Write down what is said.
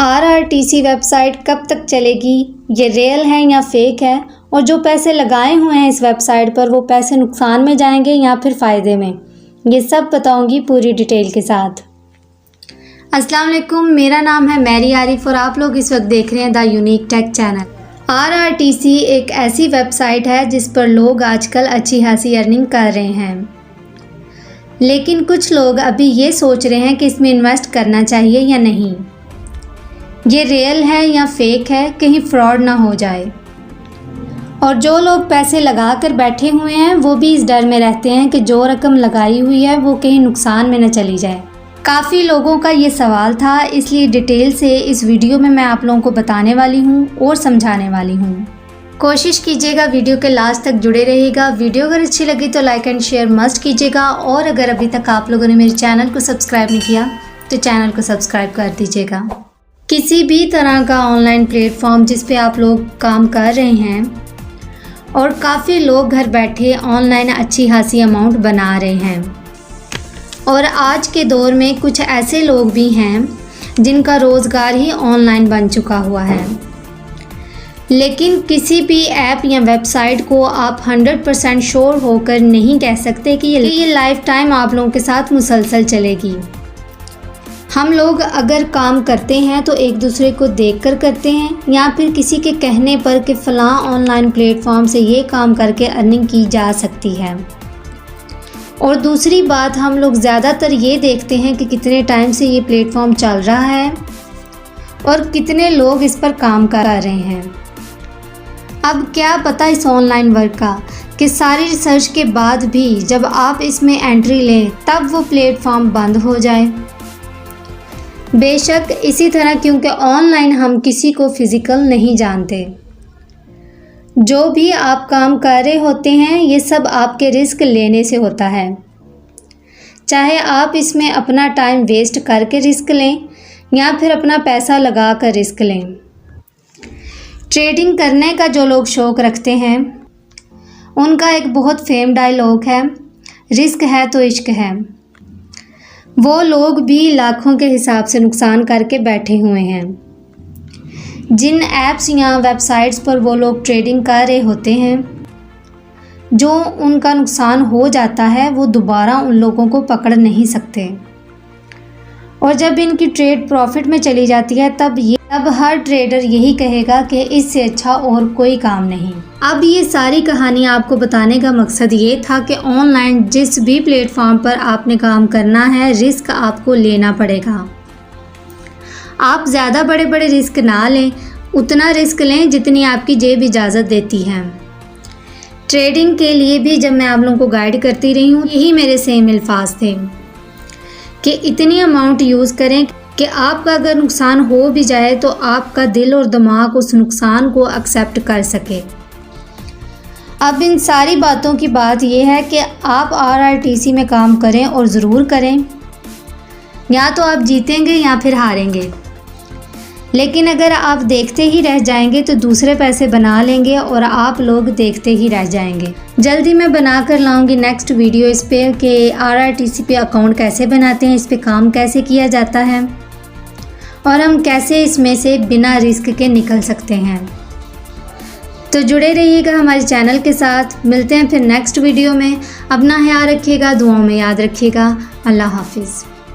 RRTC website कब तक चलेगी, ये रियल है या फेक है, और जो पैसे लगाए हुए हैं इस वेबसाइट पर वो पैसे नुकसान में जाएंगे या फिर फ़ायदे में, ये सब बताऊंगी पूरी डिटेल के साथ। अस्सलाम वालेकुम, मेरा नाम है मैरी आरिफ और आप लोग इस वक्त देख रहे हैं the unique take channel. RRTC एक ऐसी वेबसाइट है जिस पर लोग आजकल अच्छी खासी अर्निंग कर रहे हैं, लेकिन कुछ लोग अभी ये सोच रहे हैं कि इसमें इन्वेस्ट करना चाहिए या नहीं, ये रियल है या फेक है, कहीं फ्रॉड ना हो जाए। और जो लोग पैसे लगा कर बैठे हुए हैं वो भी इस डर में रहते हैं कि जो रकम लगाई हुई है वो कहीं नुकसान में न चली जाए। काफ़ी लोगों का ये सवाल था, इसलिए डिटेल से इस वीडियो में मैं आप लोगों को बताने वाली हूँ और समझाने वाली हूँ। कोशिश कीजिएगा वीडियो के लास्ट तक जुड़े रहिएगा। वीडियो अगर अच्छी लगी तो लाइक एंड शेयर मस्ट कीजिएगा, और अगर अभी तक आप लोगों ने मेरे चैनल को सब्सक्राइब नहीं किया तो चैनल को सब्सक्राइब कर दीजिएगा। किसी भी तरह का ऑनलाइन प्लेटफॉर्म जिस पे आप लोग काम कर रहे हैं, और काफ़ी लोग घर बैठे ऑनलाइन अच्छी खासी अमाउंट बना रहे हैं, और आज के दौर में कुछ ऐसे लोग भी हैं जिनका रोज़गार ही ऑनलाइन बन चुका हुआ है। लेकिन किसी भी ऐप या वेबसाइट को आप 100% श्योर होकर नहीं कह सकते कि ये लाइफ टाइम आप लोगों के साथ मुसलसल चलेगी। हम लोग अगर काम करते हैं तो एक दूसरे को देखकर करते हैं, या फिर किसी के कहने पर कि फ़लाँ ऑनलाइन प्लेटफॉर्म से ये काम करके अर्निंग की जा सकती है। और दूसरी बात, हम लोग ज़्यादातर ये देखते हैं कि कितने टाइम से ये प्लेटफॉर्म चल रहा है और कितने लोग इस पर काम कर रहे हैं। अब क्या पता इस ऑनलाइन वर्क का कि सारी रिसर्च के बाद भी जब आप इसमें एंट्री लें तब वो प्लेटफॉर्म बंद हो जाए। बेशक इसी तरह, क्योंकि ऑनलाइन हम किसी को फिज़िकल नहीं जानते। जो भी आप काम कर रहे होते हैं ये सब आपके रिस्क लेने से होता है, चाहे आप इसमें अपना टाइम वेस्ट करके रिस्क लें या फिर अपना पैसा लगा कर रिस्क लें। ट्रेडिंग करने का जो लोग शौक़ रखते हैं उनका एक बहुत फेम डायलॉग है, रिस्क है तो इश्क है। वो लोग भी लाखों के हिसाब से नुकसान करके बैठे हुए हैं। जिन ऐप्स या वेबसाइट्स पर वो लोग ट्रेडिंग कर रहे होते हैं, जो उनका नुकसान हो जाता है वो दोबारा उन लोगों को पकड़ नहीं सकते, और जब इनकी ट्रेड प्रॉफिट में चली जाती है तब हर ट्रेडर यही कहेगा कि इससे अच्छा और कोई काम नहीं। अब ये सारी कहानी आपको बताने का मकसद ये था कि ऑनलाइन जिस भी प्लेटफॉर्म पर आपने काम करना है, रिस्क आपको लेना पड़ेगा। आप ज़्यादा बड़े बड़े रिस्क ना लें, उतना रिस्क लें जितनी आपकी जेब इजाज़त देती है। ट्रेडिंग के लिए भी जब मैं आप लोगों को गाइड करती रही हूँ, यही मेरे सेम अल्फाज थे कि इतनी अमाउंट यूज़ करें कि आपका अगर नुकसान हो भी जाए तो आपका दिल और दिमाग उस नुकसान को एक्सेप्ट कर सके। अब इन सारी बातों की बात यह है कि आप RRTC में काम करें, और ज़रूर करें। या तो आप जीतेंगे या फिर हारेंगे, लेकिन अगर आप देखते ही रह जाएंगे तो दूसरे पैसे बना लेंगे और आप लोग देखते ही रह जाएंगे। जल्दी मैं बना कर लाऊंगी नेक्स्ट वीडियो इस पे कि RRTC पे अकाउंट कैसे बनाते हैं, इस पे काम कैसे किया जाता है, और हम कैसे इसमें से बिना रिस्क के निकल सकते हैं। तो जुड़े रहिएगा हमारे चैनल के साथ। मिलते हैं फिर नेक्स्ट वीडियो में। अपना ख्याल रखिएगा, दुआओं में याद रखिएगा। अल्लाह हाफिज़।